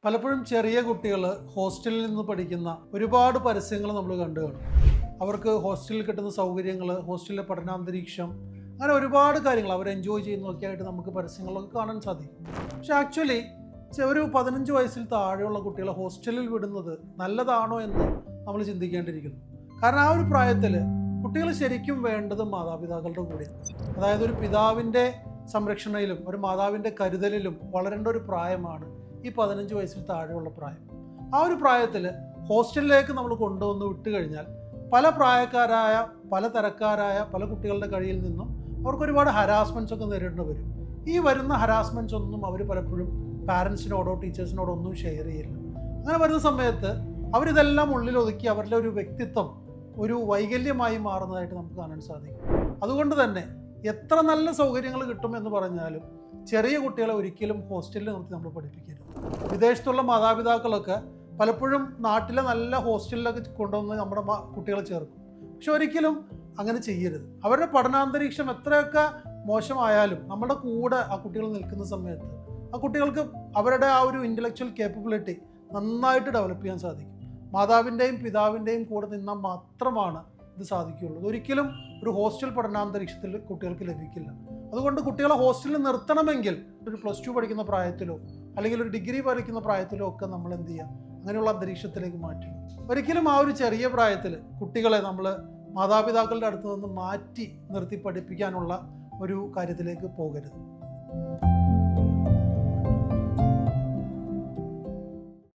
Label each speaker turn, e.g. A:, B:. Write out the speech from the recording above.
A: പലപ്പോഴും ചെറിയ കുട്ടികൾ ഹോസ്റ്റലിൽ നിന്ന് പഠിക്കുന്ന ഒരുപാട് പരസ്യങ്ങൾ നമ്മൾ കണ്ടു കാണും. അവർക്ക് ഹോസ്റ്റലിൽ കിട്ടുന്ന സൗകര്യങ്ങൾ, ഹോസ്റ്റലിലെ പഠനാന്തരീക്ഷം, അങ്ങനെ ഒരുപാട് കാര്യങ്ങൾ അവർ എൻജോയ് ചെയ്യുന്നതൊക്കെ ആയിട്ട് നമുക്ക് പരസ്യങ്ങളൊക്കെ കാണാൻ സാധിക്കും. പക്ഷെ ആക്ച്വലി ഒരു 15 വയസ്സിൽ താഴെയുള്ള കുട്ടികളെ ഹോസ്റ്റലിൽ വിടുന്നത് നല്ലതാണോ എന്ന് നമ്മൾ ചിന്തിക്കേണ്ടിയിരിക്കുന്നു. കാരണം ആ ഒരു പ്രായത്തിൽ കുട്ടികൾ ശരിക്കും വേണ്ടത് മാതാപിതാക്കളുടെ കൂടെയാണ്. അതായത് ഒരു പിതാവിൻ്റെ സംരക്ഷണയിലും ഒരു മാതാവിൻ്റെ കരുതലിലും വളരേണ്ട ഒരു പ്രായമാണ് ഈ 15 വയസ്സിൽ താഴെയുള്ള പ്രായം. ആ ഒരു പ്രായത്തിൽ ഹോസ്റ്റലിലേക്ക് നമ്മൾ കൊണ്ടുവന്ന് വിട്ട് കഴിഞ്ഞാൽ പല പ്രായക്കാരായ പല തരക്കാരായ പല കുട്ടികളുടെ കയ്യിൽ നിന്നും അവർക്ക് ഒരുപാട് ഹരാസ്മെൻറ്റ്സ് ഒക്കെ നേരിടേണ്ടി വരും. ഈ വരുന്ന ഹരാസ്മെൻറ്റ്സ് ഒന്നും അവർ പലപ്പോഴും പാരൻസിനോടോ ടീച്ചേഴ്സിനോടോ ഒന്നും ഷെയർ ചെയ്യില്ല. അങ്ങനെ വരുന്ന സമയത്ത് അവരിതെല്ലാം ഉള്ളിലൊതുക്കി അവരുടെ ഒരു വ്യക്തിത്വം ഒരു വൈകല്യമായി മാറുന്നതായിട്ട് നമുക്ക് കാണാൻ സാധിക്കും. അതുകൊണ്ട് തന്നെ എത്ര നല്ല സൗകര്യങ്ങൾ കിട്ടുമെന്ന് പറഞ്ഞാലും ചെറിയ കുട്ടികളെ ഒരിക്കലും ഹോസ്റ്റലിൽ നിർത്തി നമ്മൾ പഠിപ്പിക്കരുത്. വിദേശത്തുള്ള മാതാപിതാക്കളൊക്കെ പലപ്പോഴും നാട്ടിലെ നല്ല ഹോസ്റ്റലിലൊക്കെ കൊണ്ടുവന്ന് നമ്മുടെ കുട്ടികളെ ചേർക്കും. പക്ഷെ ഒരിക്കലും അങ്ങനെ ചെയ്യരുത്. അവരുടെ പഠനാന്തരീക്ഷം എത്രയൊക്കെ മോശമായാലും നമ്മുടെ കൂടെ ആ കുട്ടികൾ നിൽക്കുന്ന സമയത്ത് ആ കുട്ടികൾക്ക് അവരുടെ ആ ഒരു ഇൻ്റലക്ച്വൽ കേപ്പബിലിറ്റി നന്നായിട്ട് ഡെവലപ്പ് ചെയ്യാൻ സാധിക്കും. മാതാവിൻ്റെയും പിതാവിൻ്റെയും കൂടെ നിന്നാൽ മാത്രമാണ് ഇത് സാധിക്കുകയുള്ളൂ. ഒരിക്കലും ഒരു ഹോസ്റ്റൽ പഠനാന്തരീക്ഷത്തിൽ കുട്ടികൾക്ക് ലഭിക്കില്ല. അതുകൊണ്ട് കുട്ടികളെ ഹോസ്റ്റലിൽ നിർത്തണമെങ്കിൽ ഒരു +2 പഠിക്കുന്ന പ്രായത്തിലോ അല്ലെങ്കിൽ ഒരു ഡിഗ്രി പഠിക്കുന്ന പ്രായത്തിലോ ഒക്കെ നമ്മൾ എന്ത് ചെയ്യുക, അങ്ങനെയുള്ള അന്തരീക്ഷത്തിലേക്ക് മാറ്റുക. ഒരിക്കലും ആ ഒരു ചെറിയ പ്രായത്തിൽ കുട്ടികളെ നമ്മൾ മാതാപിതാക്കളുടെ അടുത്ത് നിന്ന് മാറ്റി നിർത്തി പഠിപ്പിക്കാനുള്ള ഒരു കാര്യത്തിലേക്ക് പോകരുത്.